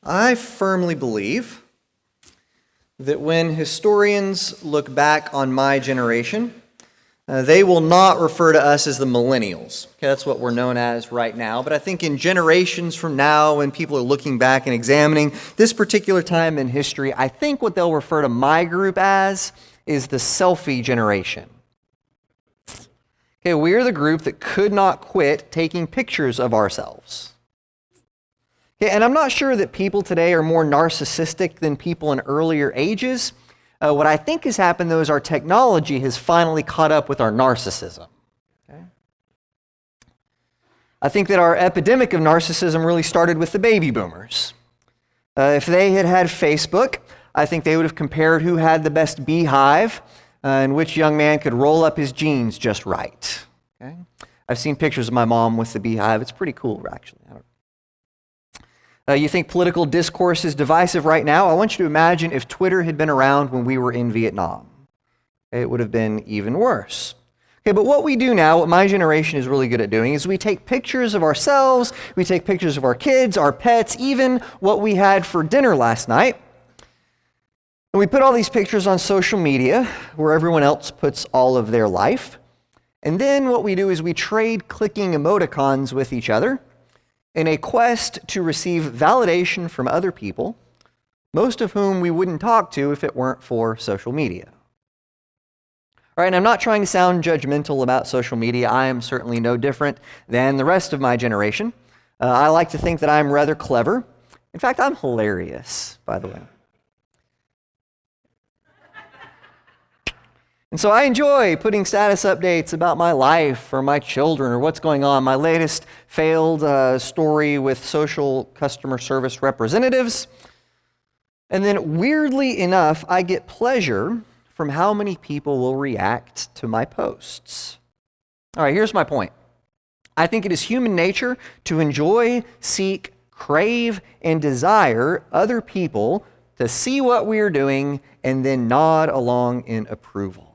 I firmly believe that when historians look back on my generation, they will not refer to us as the millennials. Okay, that's what we're known as right now. But I think in generations from now, when people are looking back and examining this particular time in history, I think what they'll refer to my group as is the selfie generation. Okay, we're the group that could not quit taking pictures of ourselves. Okay, and I'm not sure that people today are more narcissistic than people in earlier ages. What I think has happened, though, is our technology has finally caught up with our narcissism. Okay? I think that our epidemic of narcissism really started with the baby boomers. If they had had Facebook, I think they would have compared who had the best beehive and which young man could roll up his jeans just right. Okay? I've seen pictures of my mom with the beehive. It's pretty cool, actually. You think political discourse is divisive right now? I want you to imagine if Twitter had been around when we were in Vietnam. It would have been even worse. Okay, but what we do now, what my generation is really good at doing, is we take pictures of ourselves, we take pictures of our kids, our pets, even what we had for dinner last night. And we put all these pictures on social media where everyone else puts all of their life. And then what we do is we trade clicking emoticons with each other in a quest to receive validation from other people, most of whom we wouldn't talk to if it weren't for social media. All right, and I'm not trying to sound judgmental about social media. I am certainly no different than the rest of my generation. I like to think that I'm rather clever. In fact, I'm hilarious, by the way. And so I enjoy putting status updates about my life or my children or what's going on. My latest failed story with social customer service representatives. And then weirdly enough, I get pleasure from how many people will react to my posts. All right, here's my point. I think it is human nature to enjoy, seek, crave, and desire other people to see what we are doing and then nod along in approval.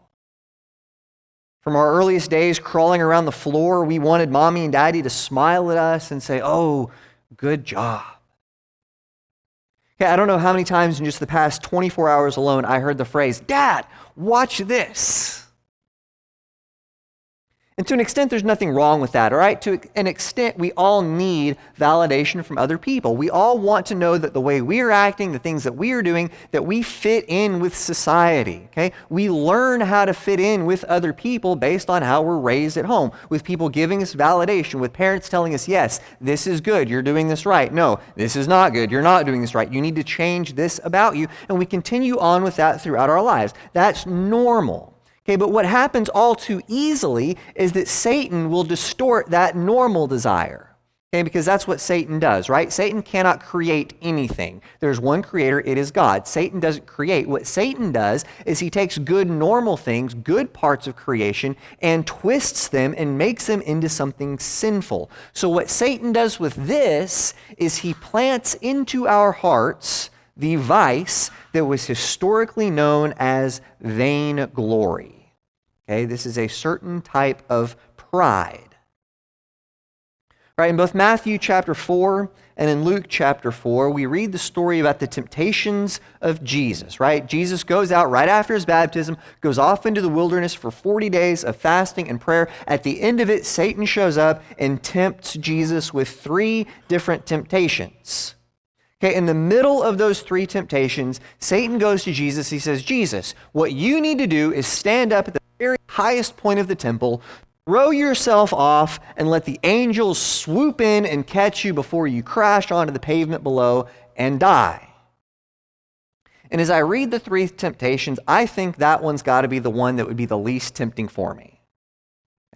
From our earliest days crawling around the floor, we wanted mommy and daddy to smile at us and say, "Oh, good job." Okay, I don't know how many times in just the past 24 hours alone I heard the phrase, "Dad, watch this." And to an extent, there's nothing wrong with that, all right? To an extent, we all need validation from other people. We all want to know that the way we are acting, the things that we are doing, that we fit in with society, okay? We learn how to fit in with other people based on how we're raised at home, with people giving us validation, with parents telling us, yes, this is good, you're doing this right. No, this is not good, you're not doing this right. You need to change this about you. And we continue on with that throughout our lives. That's normal. Okay, but what happens all too easily is that Satan will distort that normal desire. Okay, because that's what Satan does, right? Satan cannot create anything. There's one creator, it is God. Satan doesn't create. What Satan does is he takes good normal things, good parts of creation, and twists them and makes them into something sinful. So what Satan does with this is he plants into our hearts the vice that was historically known as vainglory. Okay, this is a certain type of pride. Right, in both Matthew chapter 4 and in Luke chapter 4, we read the story about the temptations of Jesus, right? Jesus goes out right after his baptism, goes off into the wilderness for 40 days of fasting and prayer. At the end of it, Satan shows up and tempts Jesus with 3 different temptations. Okay, in the middle of those 3 temptations, Satan goes to Jesus. He says, "Jesus, what you need to do is stand up at the very highest point of the temple, throw yourself off, and let the angels swoop in and catch you before you crash onto the pavement below and die." And as I read the 3 temptations, I think that one's got to be the one that would be the least tempting for me.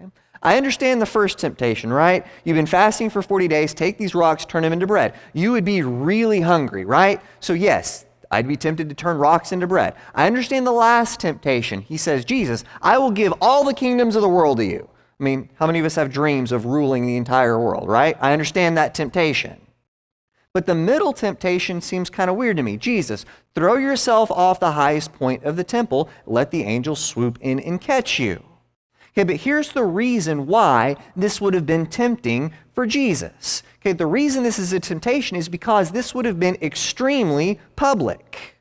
Okay? I understand the first temptation, right? You've been fasting for 40 days, take these rocks, turn them into bread. You would be really hungry, right? So yes, I'd be tempted to turn rocks into bread. I understand the last temptation. He says, "Jesus, I will give all the kingdoms of the world to you." I mean, how many of us have dreams of ruling the entire world, right? I understand that temptation. But the middle temptation seems kind of weird to me. "Jesus, throw yourself off the highest point of the temple, let the angels swoop in and catch you." Okay, but here's the reason why this would have been tempting for Jesus. Okay, the reason this is a temptation is because this would have been extremely public.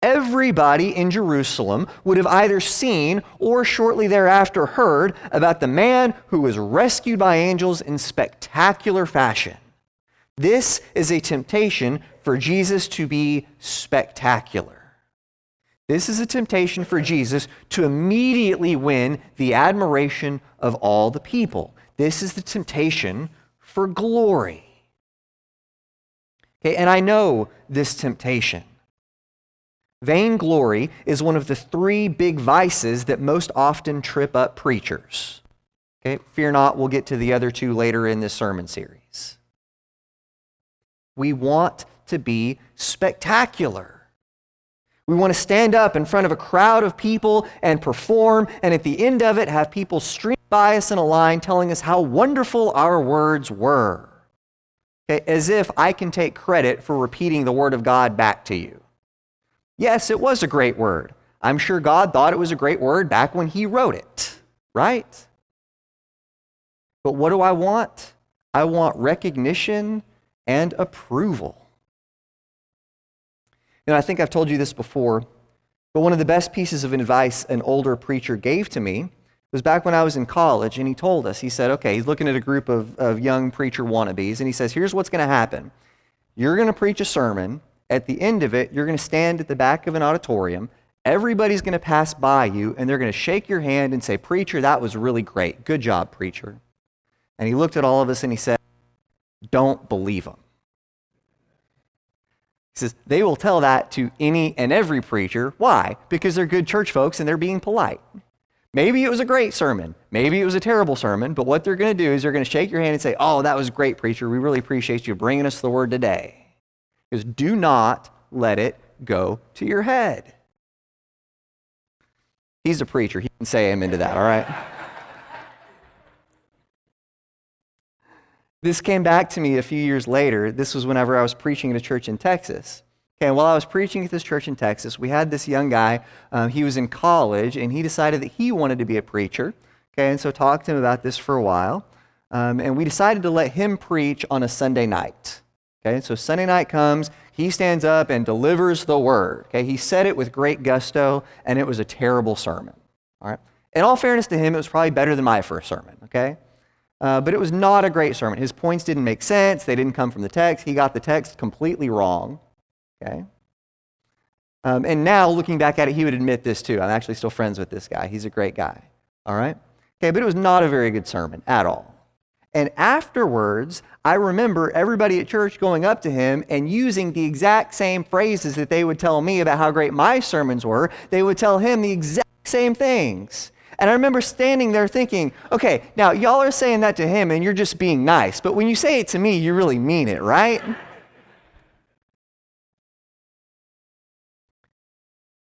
Everybody in Jerusalem would have either seen or shortly thereafter heard about the man who was rescued by angels in spectacular fashion. This is a temptation for Jesus to be spectacular. This is a temptation for Jesus to immediately win the admiration of all the people. This is the temptation for glory. Okay, and I know this temptation. Vainglory is one of the three big vices that most often trip up preachers. Okay, fear not, we'll get to the other two later in this sermon series. We want to be spectacular. We want to stand up in front of a crowd of people and perform, and at the end of it, have people stream by us in a line telling us how wonderful our words were. Okay, as if I can take credit for repeating the word of God back to you. Yes, it was a great word. I'm sure God thought it was a great word back when He wrote it, right? But what do I want? I want recognition and approval. I think I've told you this before, but one of the best pieces of advice an older preacher gave to me was back when I was in college, and he told us, he said, okay, he's looking at a group of young preacher wannabes, and he says, here's what's going to happen. You're going to preach a sermon. At the end of it, you're going to stand at the back of an auditorium. Everybody's going to pass by you, and they're going to shake your hand and say, preacher, that was really great. Good job, preacher. And he looked at all of us and he said, don't believe them. He says, they will tell that to any and every preacher. Why? Because they're good church folks and they're being polite. Maybe it was a great sermon. Maybe it was a terrible sermon. But what they're going to do is they're going to shake your hand and say, oh, that was great, preacher. We really appreciate you bringing us the word today. Because do not let it go to your head. He's a preacher. He can say amen to that, all right? This came back to me a few years later. This was whenever I was preaching at a church in Texas. Okay, and while I was preaching at this church in Texas, we had this young guy. He was in college, and he decided that he wanted to be a preacher. Okay, and so talked to him about this for a while. And we decided to let him preach on a Sunday night. Okay, so Sunday night comes, he stands up and delivers the word. Okay, he said it with great gusto, and it was a terrible sermon. All right. In all fairness to him, it was probably better than my first sermon. Okay. But it was not a great sermon. His points didn't make sense. They didn't come from the text. He got the text completely wrong. Okay? And now, looking back at it, he would admit this too. I'm actually still friends with this guy. He's a great guy. All right? Okay, but it was not a very good sermon at all. And afterwards, I remember everybody at church going up to him and using the exact same phrases that they would tell me about how great my sermons were. They would tell him the exact same things. And I remember standing there thinking, okay, now y'all are saying that to him and you're just being nice, but when you say it to me, you really mean it, right?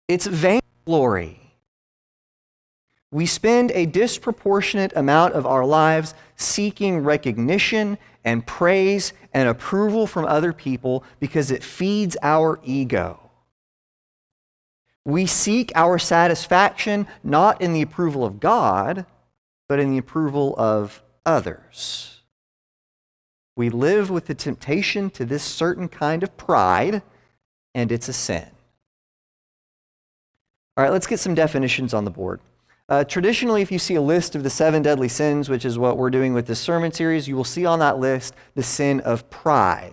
It's vainglory. We spend a disproportionate amount of our lives seeking recognition and praise and approval from other people because it feeds our ego. We seek our satisfaction not in the approval of God, but in the approval of others. We live with the temptation to this certain kind of pride, and it's a sin. All right, let's get some definitions on the board. Traditionally, if you see a list of the 7 deadly sins, which is what we're doing with this sermon series, you will see on that list the sin of pride.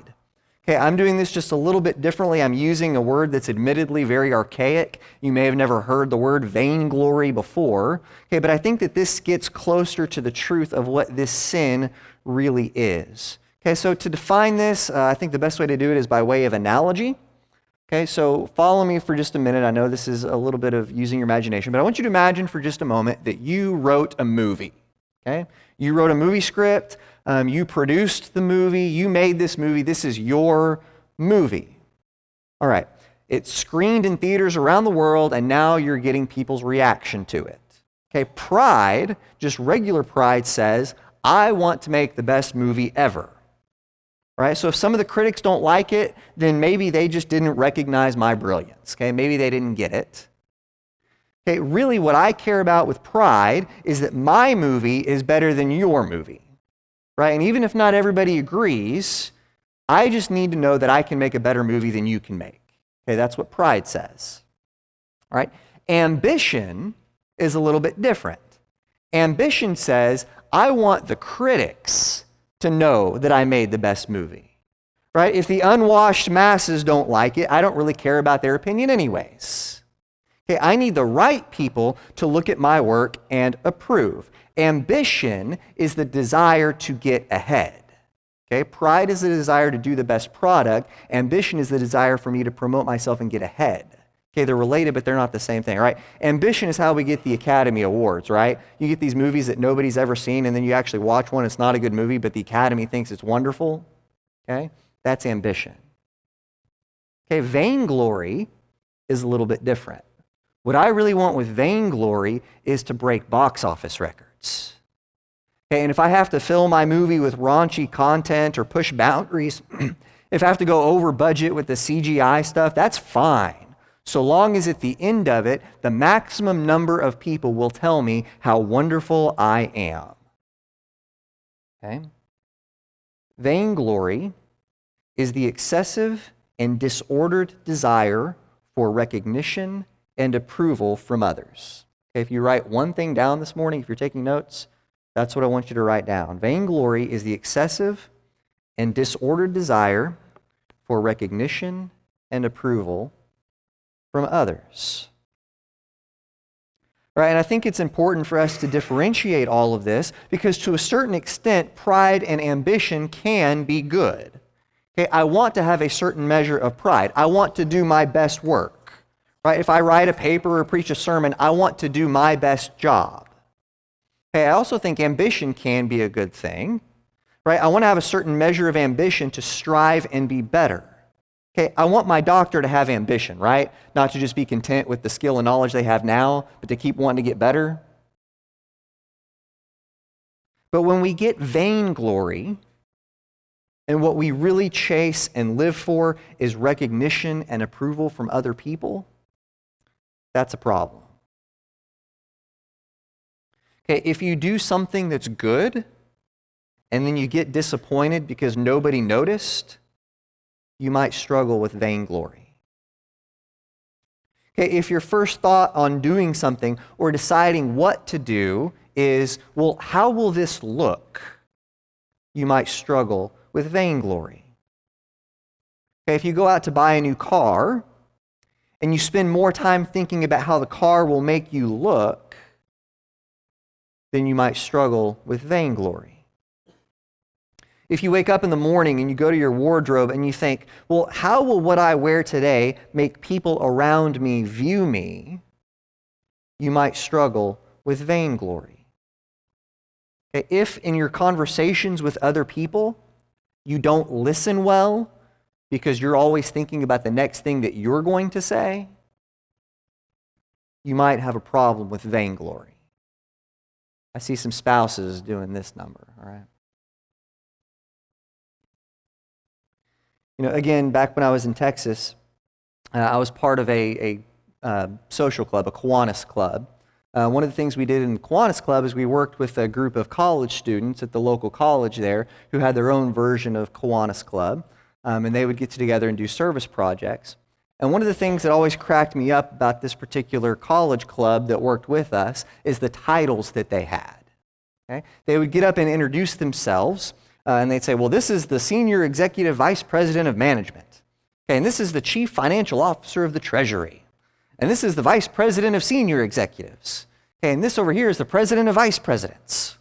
Okay, I'm doing this just a little bit differently. I'm using a word that's admittedly very archaic. You may have never heard the word vainglory before. Okay, but I think that this gets closer to the truth of what this sin really is. Okay, so to define this, I think the best way to do it is by way of analogy. Okay, so follow me for just a minute. I know this is a little bit of using your imagination, but I want you to imagine for just a moment that you wrote a movie. Okay, you wrote a movie script. You produced the movie, you made this movie, this is your movie. All right, it's screened in theaters around the world, and now you're getting people's reaction to it. Okay, pride, just regular pride says, I want to make the best movie ever. All right, so if some of the critics don't like it, then maybe they just didn't recognize my brilliance. Okay, maybe they didn't get it. Okay, really what I care about with pride is that my movie is better than your movie. right? And even if not everybody agrees, I just need to know that I can make a better movie than you can make. Okay, that's what pride says. All right? Ambition is a little bit different. Ambition says, I want the critics to know that I made the best movie. Right? If the unwashed masses don't like it, I don't really care about their opinion anyways. Okay, I need the right people to look at my work and approve. Ambition is the desire to get ahead. Okay, pride is the desire to do the best product. Ambition is the desire for me to promote myself and get ahead. Okay, they're related, but they're not the same thing, right? Ambition is how we get the Academy Awards, right? You get these movies that nobody's ever seen, and then you actually watch one, it's not a good movie, but the Academy thinks it's wonderful. Okay? That's ambition. Okay, vainglory is a little bit different. What I really want with vainglory is to break box office records. Okay, and if I have to fill my movie with raunchy content or push boundaries, if I have to go over budget with the CGI stuff, that's fine. So long as at the end of it, the maximum number of people will tell me how wonderful I am. Okay? Vainglory is the excessive and disordered desire for recognition and approval from others. Okay, if you write one thing down this morning, if you're taking notes, that's what I want you to write down. Vainglory is the excessive and disordered desire for recognition and approval from others. Right, and I think it's important for us to differentiate all of this because to a certain extent, pride and ambition can be good. Okay, I want to have a certain measure of pride. I want to do my best work. Right? If I write a paper or preach a sermon, I want to do my best job. Okay, I also think ambition can be a good thing. Right? I want to have a certain measure of ambition to strive and be better. Okay, I want my doctor to have ambition, right? Not to just be content with the skill and knowledge they have now, but to keep wanting to get better. But when we get vainglory, and what we really chase and live for is recognition and approval from other people, that's a problem. Okay, if you do something that's good and then you get disappointed because nobody noticed, you might struggle with vainglory. Okay, if your first thought on doing something or deciding what to do is, well, how will this look? You might struggle with vainglory. Okay, if you go out to buy a new car and you spend more time thinking about how the car will make you look, then you might struggle with vainglory. If you wake up in the morning and you go to your wardrobe and you think, well, how will what I wear today make people around me view me? You might struggle with vainglory. Okay, if in your conversations with other people, you don't listen well because you're always thinking about the next thing that you're going to say, you might have a problem with vainglory. I see some spouses doing this number, all right? You know, again, back when I was in Texas, I was part of a social club, a Kiwanis club. One of the things we did in the Kiwanis Club is we worked with a group of college students at the local college there who had their own version of Kiwanis Club, and they would get together and do service projects. And one of the things that always cracked me up about this particular college club that worked with us is the titles that they had. Okay? They would get up and introduce themselves, and they'd say, well, this is the Senior Executive Vice President of Management. Okay, and this is the Chief Financial Officer of the Treasury. And this is the Vice President of Senior Executives. Okay, and this over here is the President of Vice Presidents.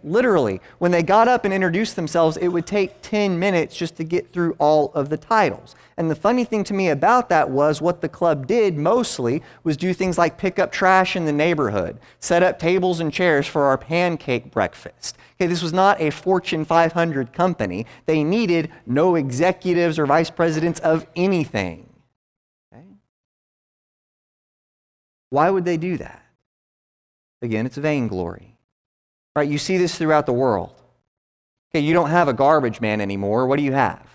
Literally, when they got up and introduced themselves, it would take 10 minutes just to get through all of the titles. And the funny thing to me about that was what the club did mostly was do things like pick up trash in the neighborhood, set up tables and chairs for our pancake breakfast. Okay, this was not a Fortune 500 company. They needed no executives or vice presidents of anything. Okay? Why would they do that? Again, it's vainglory. Right, you see this throughout the world. Okay, you don't have a garbage man anymore. What do you have?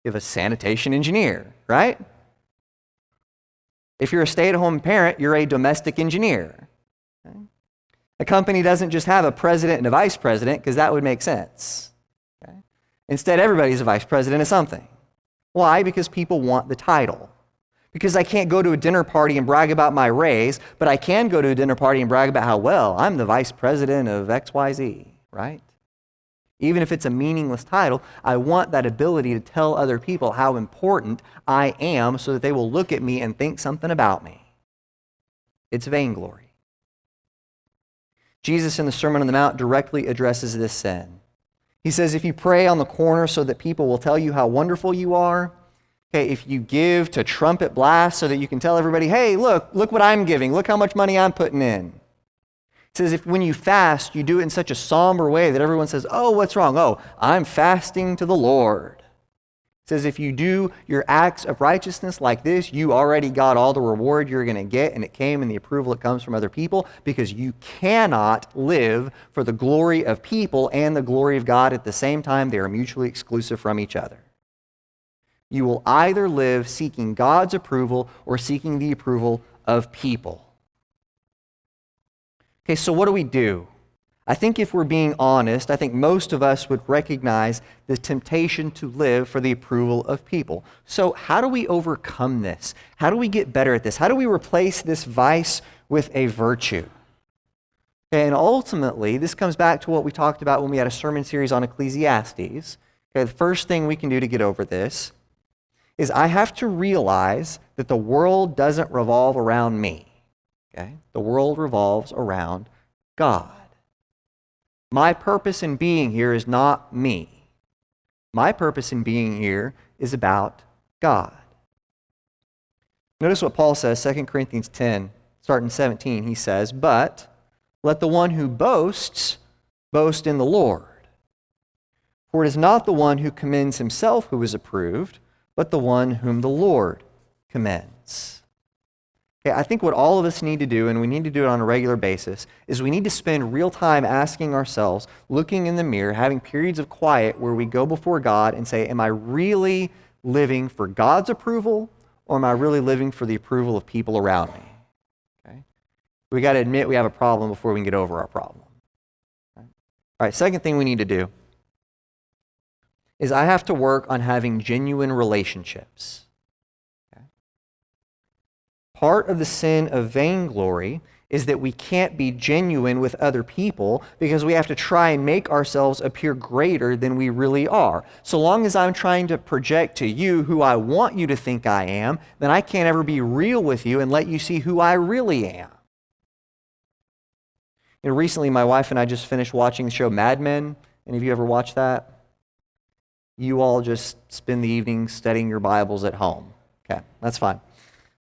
You have a sanitation engineer, right? If you're a stay-at-home parent, you're a domestic engineer. Okay? A company doesn't just have a president and a vice president, because that would make sense. Okay? Instead, everybody's a vice president of something. Why? Because people want the title. Because I can't go to a dinner party and brag about my raise, but I can go to a dinner party and brag about how, well, I'm the vice president of XYZ, right? Even if it's a meaningless title, I want that ability to tell other people how important I am so that they will look at me and think something about me. It's vainglory. Jesus in the Sermon on the Mount directly addresses this sin. He says, if you pray on the corner so that people will tell you how wonderful you are, okay, if you give to trumpet blast so that you can tell everybody, hey, look what I'm giving. Look how much money I'm putting in. It says if when you fast, you do it in such a somber way that everyone says, oh, what's wrong? Oh, I'm fasting to the Lord. It says if you do your acts of righteousness like this, you already got all the reward you're going to get, and it came in the approval that comes from other people, because you cannot live for the glory of people and the glory of God at the same time. They are mutually exclusive from each other. You will either live seeking God's approval or seeking the approval of people. Okay, so what do? I think if we're being honest, I think most of us would recognize the temptation to live for the approval of people. So how do we overcome this? How do we get better at this? How do we replace this vice with a virtue? And ultimately, this comes back to what we talked about when we had a sermon series on Ecclesiastes. Okay, the first thing we can do to get over this is I have to realize that the world doesn't revolve around me. Okay? The world revolves around God. My purpose in being here is not me. My purpose in being here is about God. Notice what Paul says, 2 Corinthians 10, starting 17. He says, but let the one who boasts boast in the Lord. For it is not the one who commends himself who is approved, but the one whom the Lord commends. Okay, I think what all of us need to do, and we need to do it on a regular basis, is we need to spend real time asking ourselves, looking in the mirror, having periods of quiet where we go before God and say, am I really living for God's approval, or am I really living for the approval of people around me? Okay? We got to admit we have a problem before we can get over our problem. All right, second thing we need to do is I have to work on having genuine relationships. Okay? Part of the sin of vainglory is that we can't be genuine with other people because we have to try and make ourselves appear greater than we really are. So long as I'm trying to project to you who I want you to think I am, then I can't ever be real with you and let you see who I really am. And recently, my wife and I just finished watching the show Mad Men. Any of you ever watched that? You all just spend the evening studying your Bibles at home. Okay, that's fine.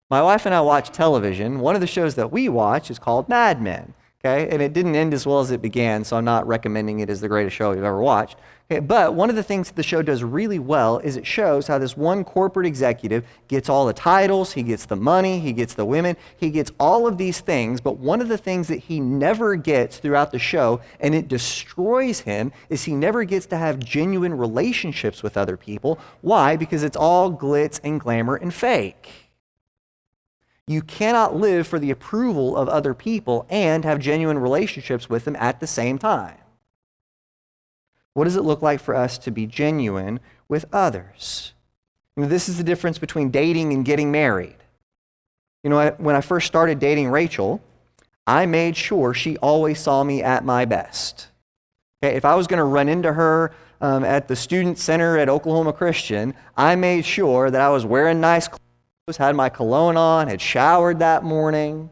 My wife and I watch television. One of the shows that we watch is called Mad Men. Okay, and it didn't end as well as it began, so I'm not recommending it as the greatest show you've ever watched. Okay, but one of the things that the show does really well is it shows how this one corporate executive gets all the titles, he gets the money, he gets the women, he gets all of these things, but one of the things that he never gets throughout the show, and it destroys him, is he never gets to have genuine relationships with other people. Why? Because it's all glitz and glamour and fake. You cannot live for the approval of other people and have genuine relationships with them at the same time. What does it look like for us to be genuine with others? This is the difference between dating and getting married. When I first started dating Rachel, I made sure she always saw me at my best. Okay, if I was going to run into her at the student center at Oklahoma Christian, I made sure that I was wearing nice clothes, had my cologne on, had showered that morning.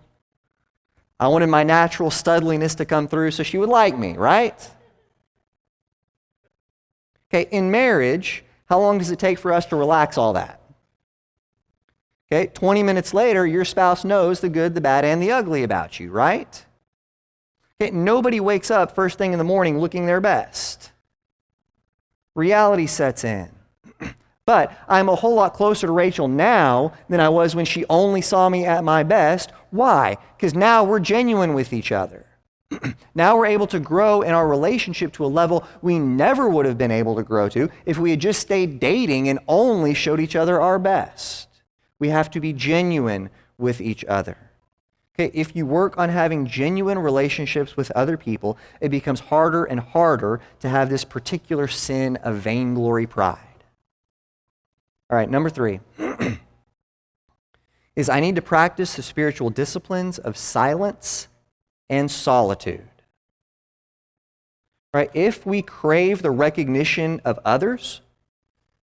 I wanted my natural studliness to come through so she would like me, right? Okay, in marriage, how long does it take for us to relax all that? Okay, 20 minutes later, your spouse knows the good, the bad, and the ugly about you, right? Okay, nobody wakes up first thing in the morning looking their best. Reality sets in. But I'm a whole lot closer to Rachel now than I was when she only saw me at my best. Why? Because now we're genuine with each other. Now we're able to grow in our relationship to a level we never would have been able to grow to if we had just stayed dating and only showed each other our best. We have to be genuine with each other. Okay, if you work on having genuine relationships with other people, it becomes harder and harder to have this particular sin of vainglory pride. All right, number 3 is I need to practice the spiritual disciplines of silence and solitude. Right? If we crave the recognition of others,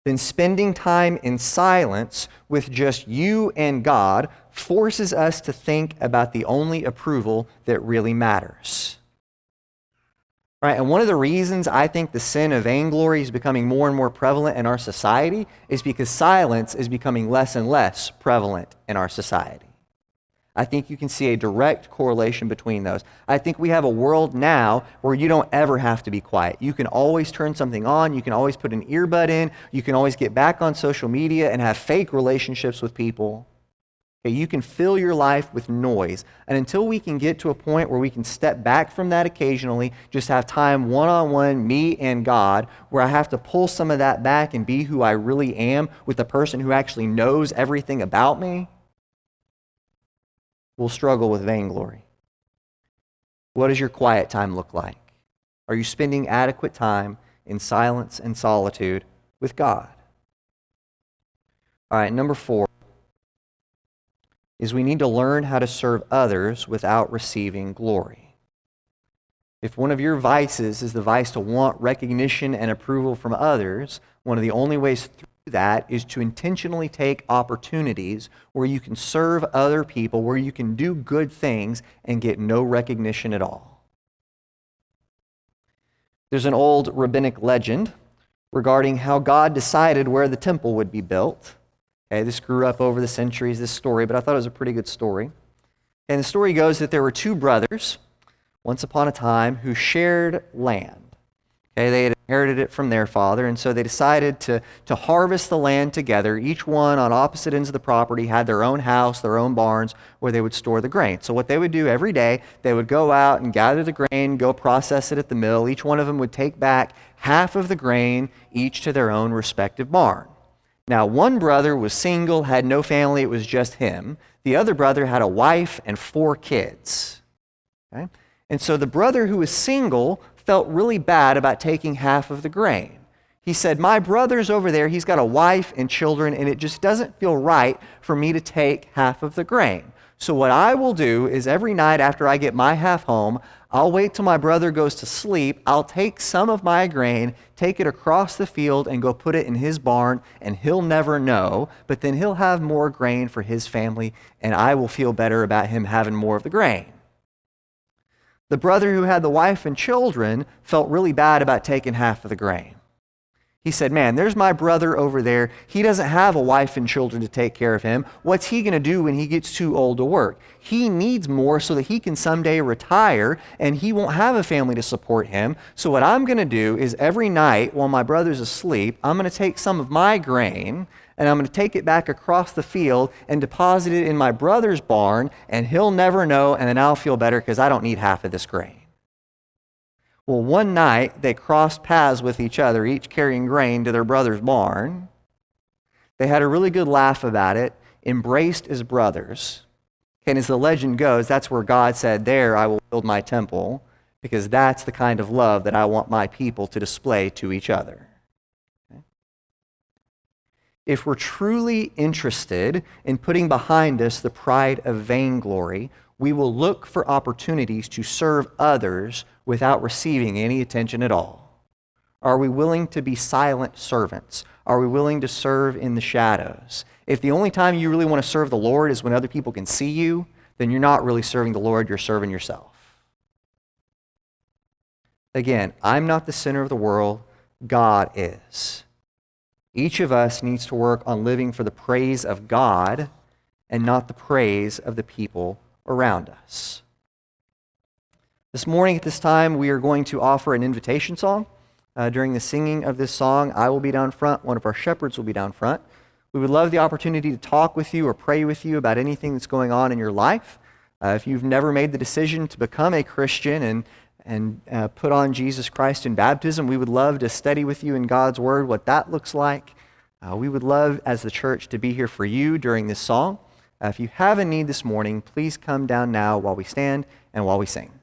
then spending time in silence with just you and God forces us to think about the only approval that really matters. Right? And one of the reasons I think the sin of vainglory is becoming more and more prevalent in our society is because silence is becoming less and less prevalent in our society. I think you can see a direct correlation between those. I think we have a world now where you don't ever have to be quiet. You can always turn something on. You can always put an earbud in. You can always get back on social media and have fake relationships with people. Okay, you can fill your life with noise. And until we can get to a point where we can step back from that occasionally, just have time one-on-one, me and God, where I have to pull some of that back and be who I really am with the person who actually knows everything about me, we'll struggle with vainglory. What does your quiet time look like? Are you spending adequate time in silence and solitude with God? All right, number 4 is we need to learn how to serve others without receiving glory. If one of your vices is the vice to want recognition and approval from others, one of the only ways through that is to intentionally take opportunities where you can serve other people, where you can do good things and get no recognition at all. There's an old rabbinic legend regarding how God decided where the temple would be built. Okay, this grew up over the centuries, this story, but I thought it was a pretty good story. And the story goes that there were 2 brothers, once upon a time, who shared land. Okay, they had inherited it from their father, and so they decided to harvest the land together. Each one on opposite ends of the property had their own house, their own barns, where they would store the grain. So what they would do every day, they would go out and gather the grain, go process it at the mill. Each one of them would take back half of the grain, each to their own respective barn. Now, one brother was single, had no family, it was just him. The other brother had a wife and 4 kids. Okay? And so the brother who was single felt really bad about taking half of the grain. He said, my brother's over there, he's got a wife and children, and it just doesn't feel right for me to take half of the grain. So what I will do is every night after I get my half home, I'll wait till my brother goes to sleep. I'll take some of my grain, take it across the field, and go put it in his barn, and he'll never know. But then he'll have more grain for his family, and I will feel better about him having more of the grain. The brother who had the wife and children felt really bad about taking half of the grain. He said, man, there's my brother over there. He doesn't have a wife and children to take care of him. What's he going to do when he gets too old to work? He needs more so that he can someday retire, and he won't have a family to support him. So what I'm going to do is every night while my brother's asleep, I'm going to take some of my grain, and I'm going to take it back across the field and deposit it in my brother's barn, and he'll never know, and then I'll feel better because I don't need half of this grain. Well, one night, they crossed paths with each other, each carrying grain to their brother's barn. They had a really good laugh about it, embraced as brothers. And as the legend goes, that's where God said, there I will build my temple, because that's the kind of love that I want my people to display to each other. Okay? If we're truly interested in putting behind us the pride of vainglory, we will look for opportunities to serve others without receiving any attention at all. Are we willing to be silent servants? Are we willing to serve in the shadows? If the only time you really want to serve the Lord is when other people can see you, then you're not really serving the Lord, you're serving yourself. Again, I'm not the center of the world, God is. Each of us needs to work on living for the praise of God and not the praise of the people around us. This morning at this time, we are going to offer an invitation song. During the singing of this song, I will be down front. One of our shepherds will be down front. We would love the opportunity to talk with you or pray with you about anything that's going on in your life. If you've never made the decision to become a Christian and put on Jesus Christ in baptism, we would love to study with you in God's Word what that looks like. We would love, as the church, to be here for you during this song. If you have a need this morning, please come down now while we stand and while we sing.